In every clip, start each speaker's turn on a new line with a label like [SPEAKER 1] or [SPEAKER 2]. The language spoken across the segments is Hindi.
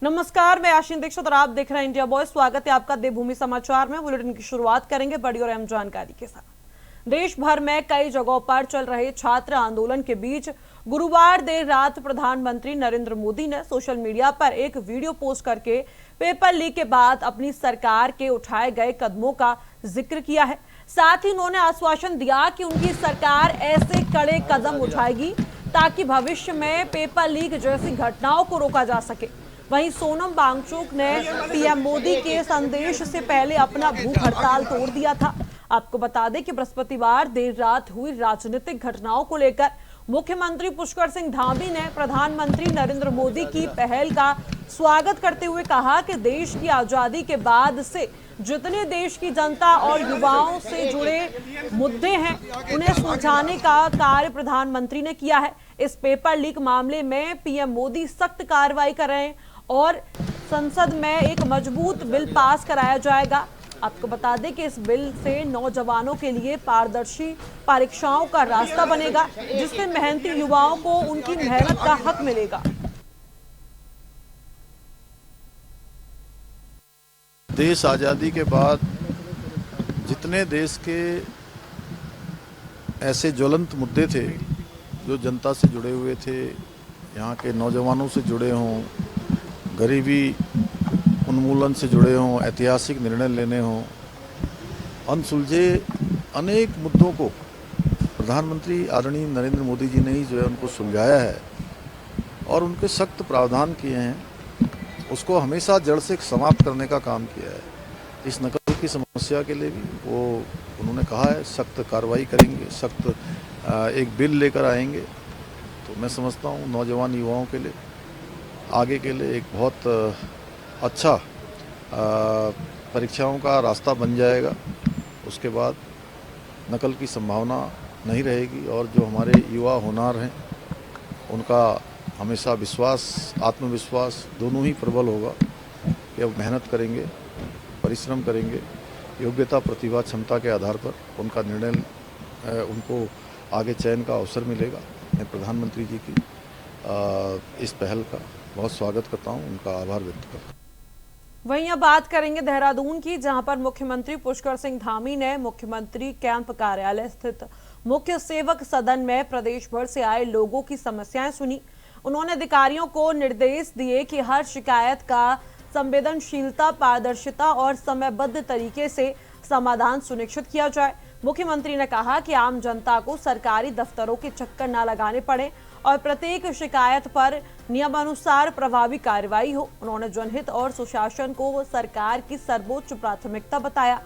[SPEAKER 1] नमस्कार, मैं आशीन दीक्षित और आप देख रहे हैं इंडिया बॉय। स्वागत है आपका देवभूमि समाचार में। बुलेटिन की शुरुआत करेंगे बड़ी और अहम जानकारी के साथ। देश भर में कई जगहों पर चल रहे छात्र आंदोलन के बीच गुरुवार देर रात प्रधानमंत्री नरेंद्र मोदी ने सोशल मीडिया पर एक वीडियो पोस्ट करके पेपर लीक के बाद अपनी सरकार के उठाए गए कदमों का जिक्र किया है। साथ ही उन्होंने आश्वासन दिया कि उनकी सरकार ऐसे कड़े कदम उठाएगी ताकि भविष्य में पेपर लीक जैसी घटनाओं को रोका जा सके। वहीं सोनम वांगचुक ने पीएम मोदी के संदेश से पहले अपना भूख हड़ताल तोड़ दिया था। आपको बता दें कि बृहस्पतिवार देर रात हुई राजनीतिक घटनाओं को लेकर मुख्यमंत्री पुष्कर सिंह धामी ने प्रधानमंत्री नरेंद्र मोदी की पहल का स्वागत करते हुए कहा कि देश की आजादी के बाद से जितने देश की जनता और युवाओं से जुड़े मुद्दे हैं उन्हें सुलझाने का कार्य प्रधानमंत्री ने किया है। इस पेपर लीक मामले में पीएम मोदी सख्त कार्रवाई कर रहे हैं और संसद में एक मजबूत बिल पास कराया जाएगा। आपको बता दें कि इस बिल से नौजवानों के लिए पारदर्शी परीक्षाओं का रास्ता बनेगा, जिससे मेहनती युवाओं को उनकी मेहनत का हक मिलेगा।
[SPEAKER 2] देश आज़ादी के बाद जितने देश के ऐसे ज्वलंत मुद्दे थे जो जनता से जुड़े हुए थे, यहाँ के नौजवानों से जुड़े हों, गरीबी उन्मूलन से जुड़े हों, ऐतिहासिक निर्णय लेने हों, अनसुलझे अनेक मुद्दों को प्रधानमंत्री आदरणीय नरेंद्र मोदी जी ने ही जो है उनको सुलझाया है और उनके सख्त प्रावधान किए हैं। उसको हमेशा जड़ से समाप्त करने का काम किया है। इस नकल की समस्या के लिए भी वो उन्होंने कहा है सख्त कार्रवाई करेंगे, सख्त एक बिल लेकर आएंगे। तो मैं समझता हूँ नौजवान युवाओं के लिए आगे के लिए एक बहुत अच्छा परीक्षाओं का रास्ता बन जाएगा। उसके बाद नकल की संभावना नहीं रहेगी और जो हमारे युवा होनहार हैं उनका हमेशा विश्वास, आत्मविश्वास दोनों ही प्रबल होगा कि अब मेहनत करेंगे, परिश्रम करेंगे, योग्यता, प्रतिभा, क्षमता के आधार पर उनका निर्णय, उनको आगे चयन का अवसर मिलेगा। मैं प्रधानमंत्री जी की इस पहल का बहुत स्वागत करता हूं, उनका आभार व्यक्त करता हूं।
[SPEAKER 1] वहीं अब बात करेंगे देहरादून की, जहां पर मुख्यमंत्री पुष्कर सिंह धामी ने मुख्यमंत्री कैंप कार्यालय स्थित मुख्य सेवक सदन में प्रदेश भर से आए लोगों की समस्याएं सुनी। उन्होंने अधिकारियों को निर्देश दिए कि हर शिकायत का संवेदनशीलता, पारदर्शिता और समयबद्ध तरीके से समाधान सुनिश्चित किया जाए। मुख्यमंत्री ने कहा कि आम जनता को सरकारी दफ्तरों के चक्कर न लगाने पड़े और प्रत्येक शिकायत पर नियमानुसार प्रभावी कार्रवाई हो। उन्होंने जनहित और सुशासन को सरकार की सर्वोच्च प्राथमिकता बताया।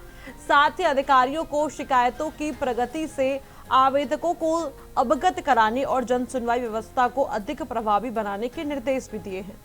[SPEAKER 1] साथ ही अधिकारियों को शिकायतों की प्रगति से आवेदकों को अवगत कराने और जन सुनवाई व्यवस्था को अधिक प्रभावी बनाने के निर्देश भी दिए हैं।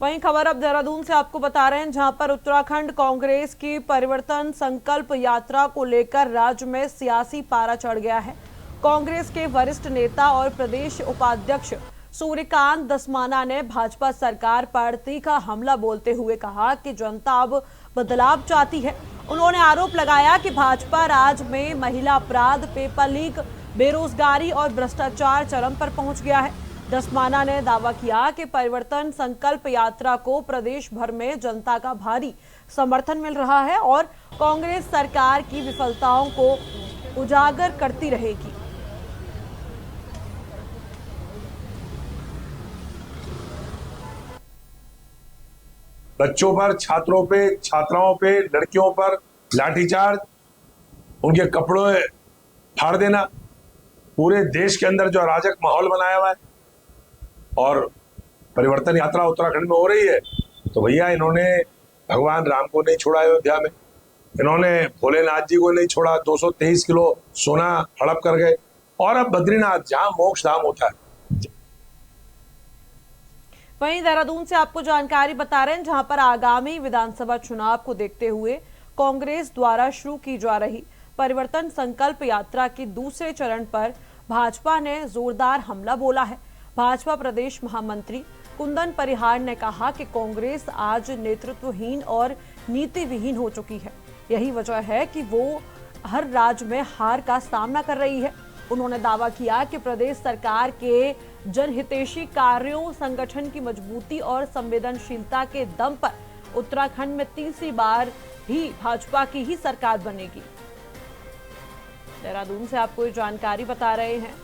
[SPEAKER 1] वहीं खबर अब देहरादून से आपको बता रहे हैं, जहां पर उत्तराखंड कांग्रेस की परिवर्तन संकल्प यात्रा को लेकर राज्य में सियासी पारा चढ़ गया है। कांग्रेस के वरिष्ठ नेता और प्रदेश उपाध्यक्ष सूर्यकांत धस्माना ने भाजपा सरकार पर तीखा हमला बोलते हुए कहा कि जनता अब बदलाव चाहती है। उन्होंने आरोप लगाया कि भाजपा राज्य में महिला अपराध, पेपर लीक, बेरोजगारी और भ्रष्टाचार चरम पर पहुंच गया है। धस्माना ने दावा किया कि परिवर्तन संकल्प यात्रा को प्रदेश भर में जनता का भारी समर्थन मिल रहा है और कांग्रेस सरकार की विफलताओं को उजागर करती रहेगी।
[SPEAKER 3] बच्चों पर, छात्रों पे, छात्राओं पे, लड़कियों पर लाठीचार्ज, उनके कपड़े फाड़ देना, पूरे देश के अंदर जो अराजक माहौल बनाया हुआ है। और परिवर्तन यात्रा उत्तराखंड में हो रही है तो भैया इन्होंने भगवान राम को नहीं छोड़ा अयोध्या में, इन्होंने भोलेनाथ जी को नहीं छोड़ा, 223 किलो सोना हड़प कर गए। और अब बद्रीनाथ, जहां मोक्ष धाम होता है।
[SPEAKER 1] वहीं देहरादून से आपको जानकारी बता रहे हैं, जहां पर आगामी विधानसभा चुनाव को देखते हुए कांग्रेस द्वारा शुरू की जा रही परिवर्तन संकल्प यात्रा के दूसरे चरण पर भाजपा ने जोरदार हमला बोला है। भाजपा प्रदेश महामंत्री कुंदन परिहार ने कहा कि कांग्रेस आज नेतृत्वहीन और नीति विहीन हो चुकी है। यही वजह है कि वो हर राज्य में हार का सामना कर रही है। उन्होंने दावा किया कि प्रदेश सरकार के जनहितैषी कार्यों, संगठन की मजबूती और संवेदनशीलता के दम पर उत्तराखंड में तीसरी बार भी भाजपा की ही सरकार बनेगी। देहरादून से आपको ये जानकारी बता रहे हैं,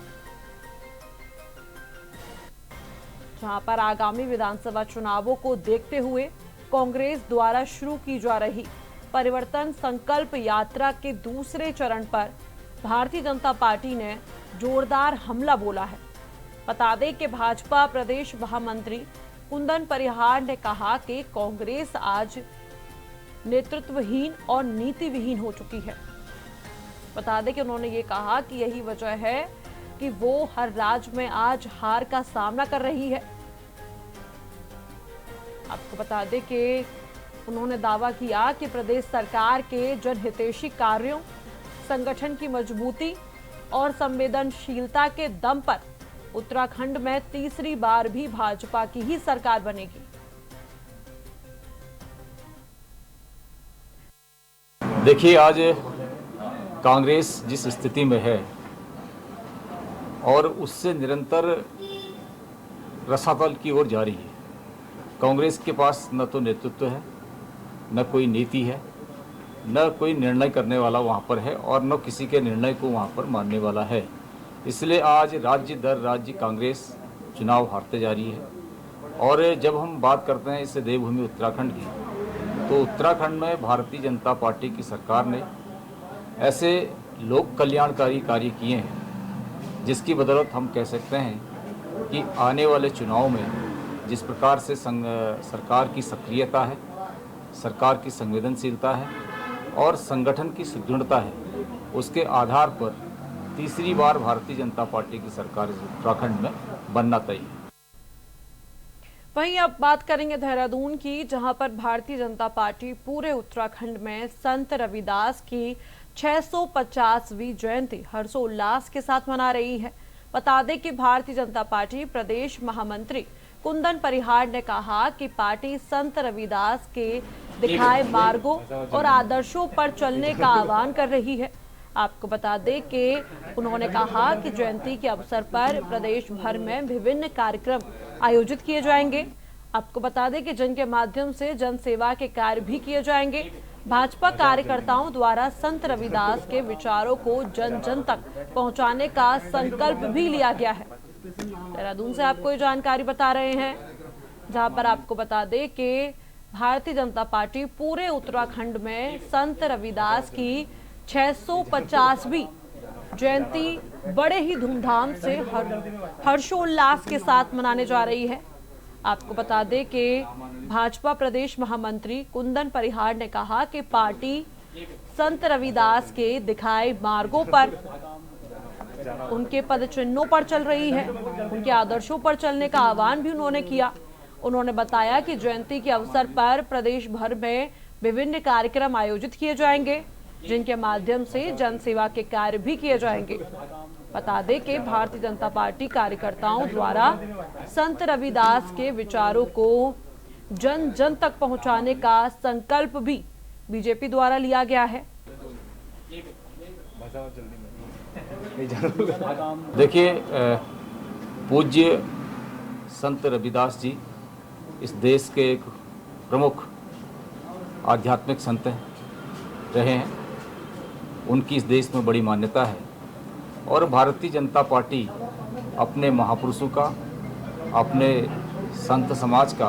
[SPEAKER 1] जहां पर आगामी विधानसभा चुनावों को देखते हुए कांग्रेस द्वारा शुरू की जा रही परिवर्तन संकल्प यात्रा के दूसरे चरण पर भारतीय जनता पार्टी ने जोरदार हमला बोला है। बता दें कि भाजपा प्रदेश महामंत्री कुंदन परिहार ने कहा कि कांग्रेस आज नेतृत्वहीन और नीति विहीन हो चुकी है। बता दें कि उन्होंने ये कहा कि यही वजह है कि वो हर राज्य में आज हार का सामना कर रही है। आपको बता दें कि उन्होंने दावा किया कि प्रदेश सरकार के जनहितैषी कार्यों, संगठन की मजबूती और संवेदनशीलता के दम पर उत्तराखंड में तीसरी बार भी भाजपा की ही सरकार बनेगी।
[SPEAKER 4] देखिए, आज कांग्रेस जिस स्थिति में है और उससे निरंतर रसातल की ओर जा रही है। कांग्रेस के पास न तो नेतृत्व है, न कोई नीति है, न कोई निर्णय करने वाला वहाँ पर है और न किसी के निर्णय को वहाँ पर मानने वाला है। इसलिए आज राज्य दर राज्य कांग्रेस चुनाव हारते जा रही है। और जब हम बात करते हैं इस देवभूमि उत्तराखंड की, तो उत्तराखंड में भारतीय जनता पार्टी की सरकार ने ऐसे लोक कल्याणकारी कार्य किए हैं जिसकी बदौलत हम कह सकते हैं कि आने वाले चुनाव में जिस प्रकार से सरकार की सक्रियता है, सरकार की संवेदनशीलता है और संगठन की सुदृढ़ता है, उसके आधार पर तीसरी बार भारतीय जनता पार्टी की सरकार उत्तराखंड में बनना तय है।
[SPEAKER 1] वहीं अब बात करेंगे देहरादून की, जहां पर भारतीय जनता पार्टी पूरे उत्तराखंड में संत रविदास की 650वीं जयंती हर्षोल्लास के साथ मना रही है। बता दें कि भारतीय जनता पार्टी प्रदेश महामंत्री कुंदन परिहार ने कहा कि पार्टी संत रविदास के दिखाए मार्गों और आदर्शों पर चलने का आह्वान कर रही है। आपको बता दें कि उन्होंने कहा कि जयंती के अवसर पर प्रदेश भर में विभिन्न कार्यक्रम आयोजित किए जाएंगे। आपको बता दें कि जिनके माध्यम से जन सेवा के कार्य भी किए जाएंगे। भाजपा कार्यकर्ताओं द्वारा संत रविदास के विचारों को जन जन तक पहुंचाने का संकल्प भी लिया गया है। देहरादून से आपको ये जानकारी बता रहे हैं, जहां पर आपको बता दें कि भारतीय जनता पार्टी पूरे उत्तराखंड में संत रविदास की 650वीं जयंती बड़े ही धूमधाम से हर्षोल्लास के साथ मनाने जा रही है। आपको बता दें कि भाजपा प्रदेश महामंत्री कुंदन परिहार ने कहा कि पार्टी संत रविदास के दिखाए मार्गों पर, उनके पद चिन्हों पर चल रही है, उनके आदर्शों पर चलने का आह्वान भी उन्होंने किया। उन्होंने बताया कि जयंती के अवसर पर प्रदेश भर में विभिन्न कार्यक्रम आयोजित किए जाएंगे, जिनके माध्यम से जन सेवा के कार्य भी किए जाएंगे। बता दें कि भारतीय जनता पार्टी कार्यकर्ताओं द्वारा संत रविदास के विचारों को जन जन तक पहुंचाने का संकल्प भी बीजेपी द्वारा लिया गया है।
[SPEAKER 4] देखिए, पूज्य संत रविदास जी इस देश के एक प्रमुख आध्यात्मिक संत रहे हैं। उनकी इस देश में बड़ी मान्यता है और भारतीय जनता पार्टी अपने महापुरुषों का, अपने संत समाज का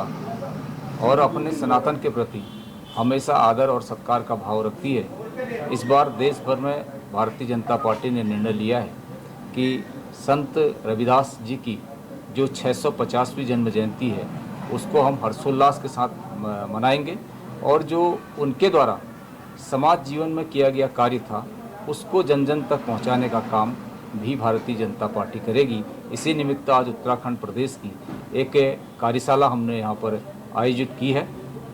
[SPEAKER 4] और अपने सनातन के प्रति हमेशा आदर और सत्कार का भाव रखती है। इस बार देश भर में भारतीय जनता पार्टी ने निर्णय लिया है कि संत रविदास जी की जो 650वीं जन्म जयंती है उसको हम हर्षोल्लास के साथ मनाएंगे और जो उनके द्वारा समाज जीवन में किया गया कार्य था उसको जन जन तक पहुंचाने का काम भी भारतीय जनता पार्टी करेगी। इसी निमित्त आज उत्तराखंड प्रदेश की एक कार्यशाला हमने यहाँ पर आयोजित की है।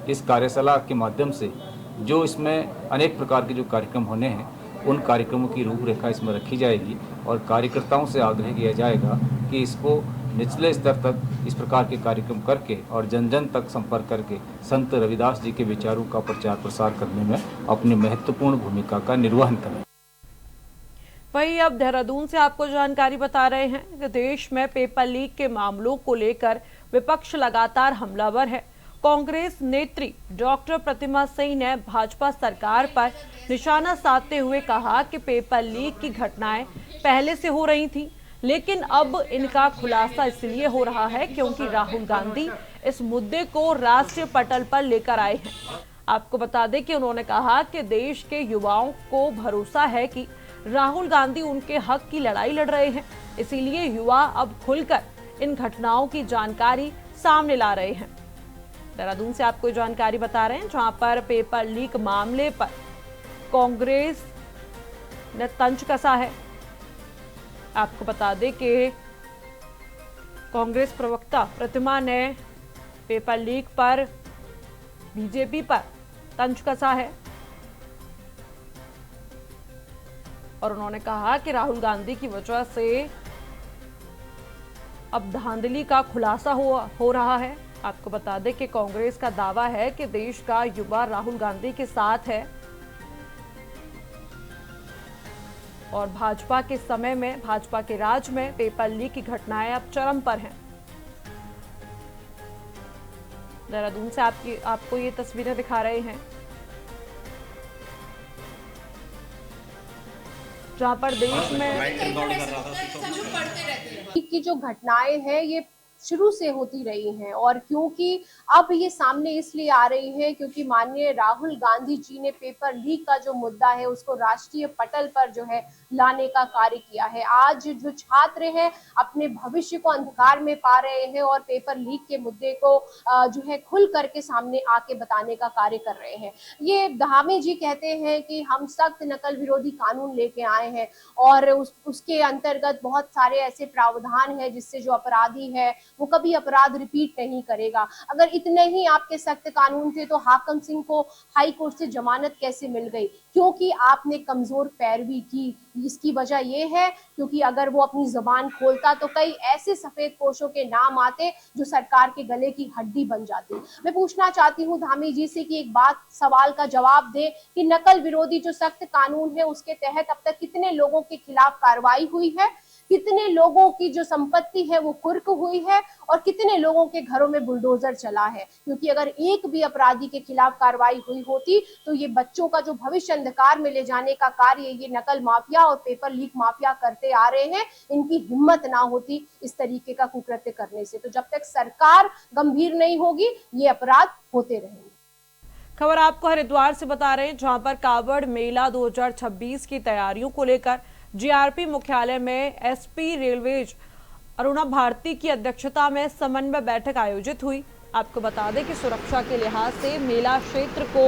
[SPEAKER 4] इस कार्यशाला के माध्यम से जो इसमें अनेक प्रकार के जो कार्यक्रम होने हैं उन कार्यक्रमों की रूपरेखा इसमें रखी जाएगी और कार्यकर्ताओं से आग्रह किया जाएगा कि इसको निचले स्तर तक इस प्रकार के कार्यक्रम करके और जन जन तक संपर्क करके संत रविदास जी के विचारों का प्रचार प्रसार करने में अपनी महत्वपूर्ण भूमिका का निर्वहन करें।
[SPEAKER 1] वहीं अब देहरादून से आपको जानकारी बता रहे हैं कि देश में पेपर लीक के मामलों को लेकर विपक्ष लगातार हमलावर है। कांग्रेस नेत्री डॉक्टर प्रतिमा सिंह ने भाजपा सरकार पर निशाना साधते हुए कहा कि पेपर लीक की घटनाएं पहले से हो रही थी, लेकिन अब इनका खुलासा इसलिए हो रहा है क्योंकि राहुल गांधी इस मुद्दे को राष्ट्रीय पटल पर लेकर आए हैं। आपको बता दें कि उन्होंने कहा कि देश के युवाओं को भरोसा है कि राहुल गांधी उनके हक की लड़ाई लड़ रहे हैं, इसीलिए युवा अब खुलकर इन घटनाओं की जानकारी सामने ला रहे हैं। देहरादून से आपको जानकारी बता रहे हैं जहां पर पेपर लीक मामले पर कांग्रेस ने तंज कसा है। आपको बता दें कि कांग्रेस प्रवक्ता प्रतिमा ने पेपर लीक पर बीजेपी पर तंज कसा है और उन्होंने कहा कि राहुल गांधी की वजह से अब धांधली का खुलासा हो रहा है। आपको बता दें कि कांग्रेस का दावा है कि देश का युवा राहुल गांधी के साथ है और भाजपा के समय में, भाजपा के राज में पेपर लीक की घटनाएं अब चरम पर हैं। देहरादून से आपको ये तस्वीरें दिखा रहे हैं जहां पर देश में
[SPEAKER 5] की जो घटनाएं हैं ये शुरू से होती रही हैं और क्योंकि अब ये सामने इसलिए आ रही है क्योंकि माननीय राहुल गांधी जी ने पेपर लीक का जो मुद्दा है उसको राष्ट्रीय पटल पर जो है लाने का कार्य किया है। आज जो छात्र हैं अपने भविष्य को अंधकार में पा रहे हैं और पेपर लीक के मुद्दे को जो है खुल करके सामने आके बताने का कार्य कर रहे हैं। ये धामी जी कहते हैं कि हम सख्त नकल विरोधी कानून लेके आए हैं और उसके अंतर्गत बहुत सारे ऐसे प्रावधान है जिससे जो अपराधी है वो कभी अपराध रिपीट नहीं करेगा। अगर इतने ही आपके सख्त कानून थे तो हाकम सिंह को हाई कोर्ट से जमानत कैसे मिल गई? क्योंकि आपने कमजोर पैरवी की। इसकी वजह यह है क्योंकि अगर वो अपनी जुबान खोलता तो कई ऐसे सफेद पोशों के नाम आते जो सरकार के गले की हड्डी बन जाती। मैं पूछना चाहती हूँ धामी जी से कि एक बात सवाल का जवाब दे कि नकल विरोधी जो सख्त कानून है उसके तहत अब तक कितने लोगों के खिलाफ कार्रवाई हुई है, कितने लोगों की जो संपत्ति है वो कुर्क हुई है और कितने लोगों के घरों में बुलडोजर चला है। क्योंकि अगर एक भी अपराधी के खिलाफ कार्रवाई हुई होती तो ये बच्चों का जो भविष्य अंधकार में ले जाने का कार्य ये नकल माफिया और पेपर लीक माफिया करते आ रहे हैं, इनकी हिम्मत ना होती इस तरीके का कुकृत्य करने से। तो जब तक सरकार गंभीर नहीं होगी ये अपराध होते रहेंगे।
[SPEAKER 1] खबर आपको हरिद्वार से बता रहे हैं जहां पर कावड़ मेला 2026 की तैयारियों को लेकर जीआरपी मुख्यालय में एसपी रेलवेज अरुणा भारती की अध्यक्षता में समन्वय बैठक आयोजित हुई। आपको बता दें कि सुरक्षा के लिहाज से मेला क्षेत्र को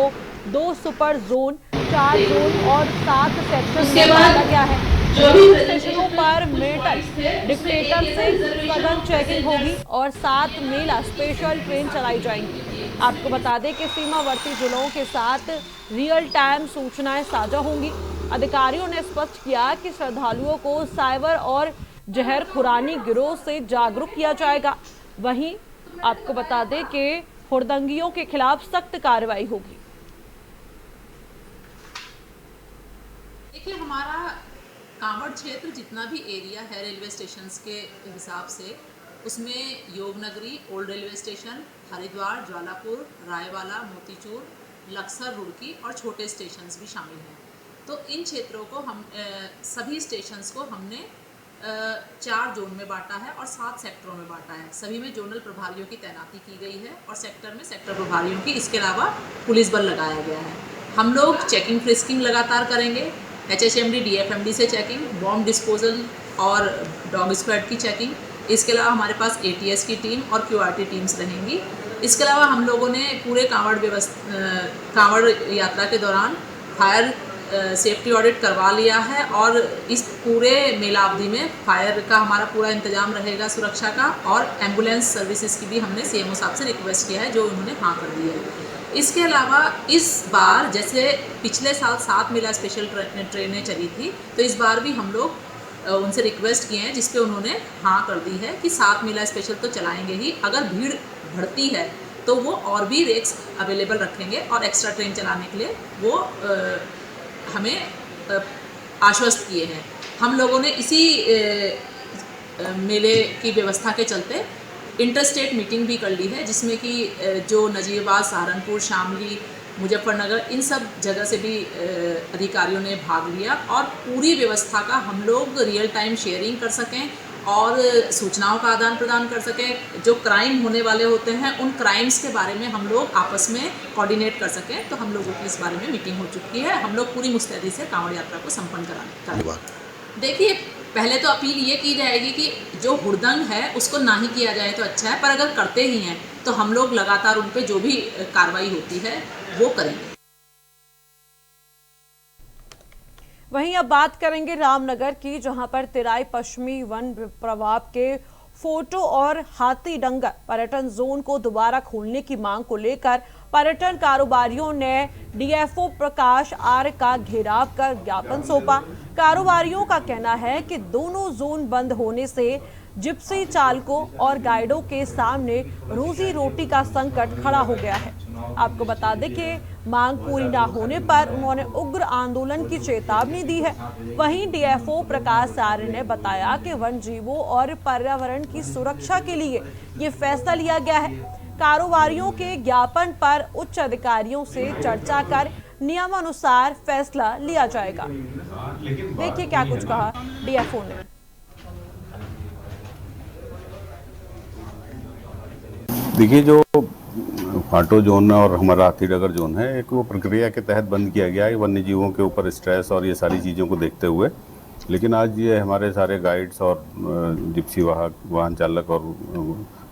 [SPEAKER 1] 2 सुपर जोन, 4 जोन और 7 सेक्शन में बांटा गया है। स्टेशनों पर मेटल डिक्टेटर से सघन चेकिंग होगी और 7 मेला स्पेशल ट्रेन चलाई जाएंगी। आपको बता दें कि सीमावर्ती जिलों के साथ रियल टाइम सूचनाएं साझा होंगी। अधिकारियों ने स्पष्ट किया कि श्रद्धालुओं को साइबर और जहर खुरानी गिरोह से जागरूक किया जाएगा। वहीं आपको बता दें कि हुड़दंगियों के खिलाफ सख्त कार्रवाई होगी।
[SPEAKER 6] देखिए हमारा कांवड़ क्षेत्र जितना भी एरिया है रेलवे स्टेशन के हिसाब से उसमें Yognagari, old railway station, Haridwar, Jwalapur, Raiwala, Motichur, Laksar, Roorkee और छोटे स्टेशंस भी शामिल हैं। तो इन क्षेत्रों को हम सभी स्टेशंस को हमने 4 जोन में बांटा है और 7 सेक्टरों में बांटा है। सभी में जोनल प्रभारियों की तैनाती की गई है और सेक्टर में सेक्टर प्रभारियों की, इसके अलावा पुलिस बल लगाया गया है। हम लोग चेकिंग फ्रिस्किंग लगातार करेंगे, HHMD DFMD से चेकिंग, बॉम्ब डिस्पोजल और डॉग स्क्वाड की चेकिंग। इसके अलावा हमारे पास ATS की टीम और QRT टीम्स रहेंगी। इसके अलावा हम लोगों ने पूरे कांवड़ यात्रा के दौरान फायर सेफ्टी ऑडिट करवा लिया है और इस पूरे मेला अवधि में फायर का हमारा पूरा इंतजाम रहेगा सुरक्षा का, और एम्बुलेंस सर्विसेज की भी हमने CMO साहब से रिक्वेस्ट किया है जो उन्होंने हाँ कर दी है। इसके अलावा इस बार जैसे पिछले साल 7 मेला स्पेशल ट्रेनें चली थी तो इस बार भी हम लोग उनसे रिक्वेस्ट किए हैं, जिसपे उन्होंने हाँ कर दी है कि 7 मेला स्पेशल तो चलाएंगे ही, अगर भीड़ बढ़ती है तो वो और भी रेक्स अवेलेबल रखेंगे और एक्स्ट्रा ट्रेन चलाने के लिए वो हमें आश्वस्त किए हैं। हम लोगों ने इसी मेले की व्यवस्था के चलते इंटरस्टेट मीटिंग भी कर ली है, जिसमें कि जो नजीबाबाद, सहारनपुर, शामली, मुजफ्फरनगर, इन सब जगह से भी अधिकारियों ने भाग लिया और पूरी व्यवस्था का हम लोग रियल टाइम शेयरिंग कर सकें और सूचनाओं का आदान प्रदान कर सकें। जो क्राइम होने वाले होते हैं उन क्राइम्स के बारे में हम लोग आपस में कोऑर्डिनेट कर सकें। तो हम लोगों की इस बारे में मीटिंग हो चुकी है। हम लोग पूरी मुस्तैदी से कांवड़ यात्रा को संपन्न कराने। देखिए, पहले तो अपील ये की जाएगी कि जो हुड़दंग है उसको ना ही किया जाए तो अच्छा है, पर अगर करते ही हैं तो हम लोग लगातार उन पे जो भी कार्रवाई होती है वो करेंगे।
[SPEAKER 1] वहीं अब बात करेंगे रामनगर की, जहां पर तिराई पश्चिमी वन प्रभाग के फोटो और हाथी डंगर पर्यटन जोन को दोबारा खोलने की मांग को लेकर पर्यटन कारोबारियों ने डीएफओ प्रकाश आर्य का घेराव कर ज्ञापन सौंपा। कारोबारियों का कहना है कि दोनों जोन बंद होने से जिप्सी चालकों और गाइडों के सामने रोजी रोटी का संकट खड़ा हो गया है। आपको बता दें कि मांग पूरी न होने पर उन्होंने उग्र आंदोलन की चेतावनी दी है। वहीं डीएफओ प्रकाश आर्य ने बताया कि वन जीवों और पर्यावरण की सुरक्षा के लिए ये फैसला लिया गया है। कारोबारियों के ज्ञापन पर उच्च अधिकारियों से चर्चा कर नियमानुसार फैसला लिया जाएगा। देखिए क्या कुछ कहा डीएफओ ने।
[SPEAKER 7] देखिए, जो फाटो जोन और हमारा हाथीडगर जोन है, एक वो प्रक्रिया के तहत बंद किया गया है वन्य जीवों के ऊपर स्ट्रेस और ये सारी चीज़ों को देखते हुए। लेकिन आज ये हमारे सारे गाइड्स और जिप्सी वाहन चालक और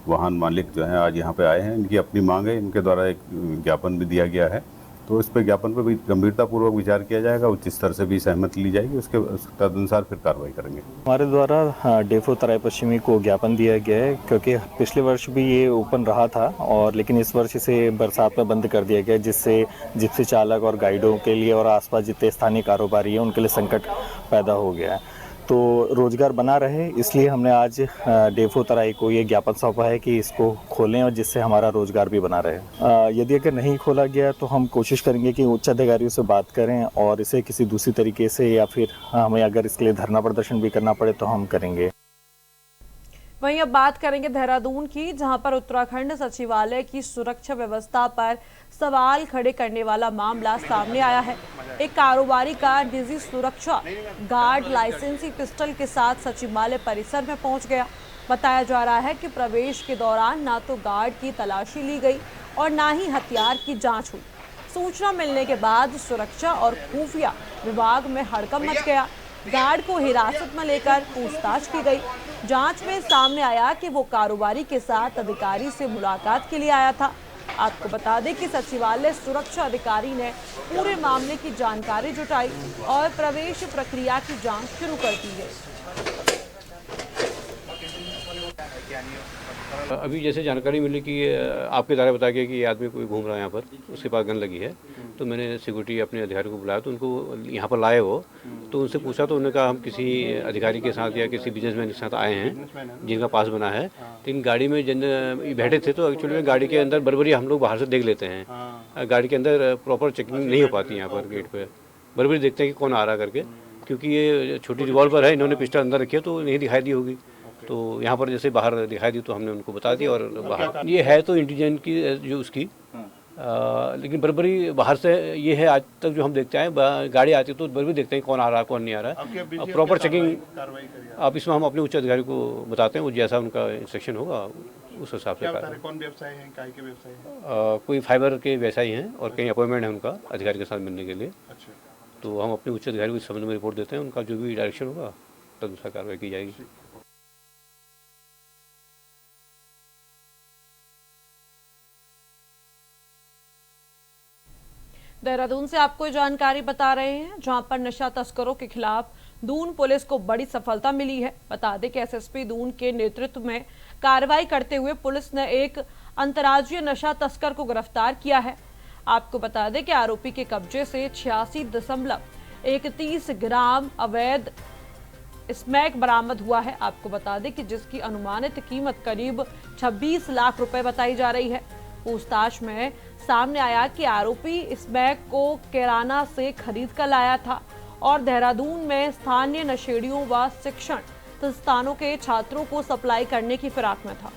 [SPEAKER 7] वाहन मालिक जो हैं आज यहाँ पे आए हैं। इनकी अपनी मांग है, इनके द्वारा एक ज्ञापन भी दिया गया है। तो इस पर ज्ञापन पर भी गंभीरतापूर्वक विचार किया जाएगा, उच्च स्तर से भी सहमति ली जाएगी, उसके तदनुसार फिर कार्रवाई करेंगे।
[SPEAKER 8] हमारे द्वारा डेफो तराई पश्चिमी को ज्ञापन दिया गया है, क्योंकि पिछले वर्ष भी ये ओपन रहा था और लेकिन इस वर्ष इसे बरसात में बंद कर दिया गया, जिससे जिप्सी चालक और गाइडों के लिए और आसपास जितने स्थानीय कारोबारी हैं उनके लिए संकट पैदा हो गया है। तो रोजगार बना रहे, इसलिए हमने आज डेफो तराई को ये ज्ञापन सौंपा है कि इसको खोलें और जिससे हमारा रोजगार भी बना रहे। यदि अगर नहीं खोला गया तो हम कोशिश करेंगे कि उच्च अधिकारियों से बात करें और इसे किसी दूसरी तरीके से, या फिर हमें अगर इसके लिए धरना प्रदर्शन भी करना पड़े तो हम करेंगे।
[SPEAKER 1] वहीं अब बात करेंगे देहरादून की, जहां पर उत्तराखंड सचिवालय की सुरक्षा व्यवस्था पर सवाल खड़े करने वाला मामला सामने आया है। एक कारोबारी का निजी सुरक्षा गार्ड लाइसेंसी पिस्टल के साथ सचिवालय परिसर में पहुंच गया। बताया जा रहा है कि प्रवेश के दौरान ना तो गार्ड की तलाशी ली गई और ना ही हथियार की जांच हुई। सूचना मिलने के बाद सुरक्षा और खुफिया विभाग में हड़कंप मच गया। गार्ड को हिरासत में लेकर पूछताछ की गई। जांच में सामने आया कि वो कारोबारी के साथ अधिकारी से मुलाकात के लिए आया था। आपको बता दें कि सचिवालय सुरक्षा अधिकारी ने पूरे मामले की जानकारी जुटाई और प्रवेश प्रक्रिया की जांच शुरू कर दी है।
[SPEAKER 9] अभी जैसे जानकारी मिली कि आपके द्वारा बताया गया कि ये आदमी कोई घूम रहा है यहाँ पर, उसके पास गन लगी है, तो मैंने सिक्योरिटी अपने अधिकारी को बुलाया, तो उनको यहाँ पर लाए वो, तो उनसे पूछा तो उन्होंने कहा हम किसी अधिकारी के साथ या किसी बिजनेसमैन के साथ आए हैं जिनका पास बना है। लेकिन गाड़ी में जिन बैठे थे तो एक्चुअली में गाड़ी के अंदर बरबरी हम लोग बाहर से देख लेते हैं, गाड़ी के अंदर प्रॉपर चेकिंग नहीं हो पाती यहाँ पर गेट पर, बरबरी देखते हैं कि कौन आ रहा करके, क्योंकि ये छोटी रिवॉल्वर है, इन्होंने पिस्टल अंदर रखी है तो नहीं दिखाई दी होगी, तो यहाँ पर जैसे बाहर दिखाई दी तो हमने उनको बता दिया और बाहर ये है तो इंटेलिजेंस की जो उसकी लेकिन बरबरी बाहर से ये है। आज तक जो हम देखते हैं गाड़ी आती तो बरबरी देखते हैं कौन आ रहा है कौन नहीं आ रहा है, प्रॉपर चेकिंग अब इसमें हम अपने उच्च अधिकारी को बताते हैं, वो जैसा उनका इंस्ट्रक्शन होगा उस हिसाब से।
[SPEAKER 10] कौन व्यवसाय है, काय के व्यवसाय
[SPEAKER 9] है? कोई फाइबर के व्यवसायी हैं और कहीं अपॉइंटमेंट है उनका अधिकारी के साथ मिलने के लिए।
[SPEAKER 10] अच्छा।
[SPEAKER 9] तो हम अपने उच्च अधिकारी को इस संबंध में रिपोर्ट देते हैं, उनका जो भी डायरेक्शन होगा तदनुसार कार्रवाई की जाएगी।
[SPEAKER 1] देहरादून से आपको जानकारी बता रहे हैं, जहां पर नशा तस्करों के खिलाफ दून पुलिस को बड़ी सफलता मिली है। बता दें कि एसएसपी दून के नेतृत्व में कार्रवाई करते हुए पुलिस ने एक अंतर्राज्यीय नशा तस्कर को गिरफ्तार किया है। आपको बता दें कि आरोपी के कब्जे से 86.31 ग्राम अवैध स्मैक बरामद हुआ है। आपको बता दें कि जिसकी अनुमानित कीमत करीब 26 लाख रुपए बताई जा रही है। पूछताछ में सामने आया कि आरोपी स्मैक को कैराना से खरीद कर लाया था और देहरादून में स्थानीय नशेड़ियों व शिक्षण संस्थानों के छात्रों को सप्लाई करने की फिराक में था।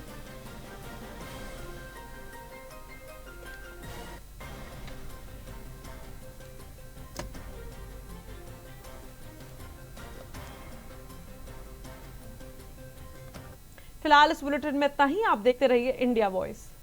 [SPEAKER 1] फिलहाल इस बुलेटिन में इतना ही। आप देखते रहिए इंडिया वॉइस।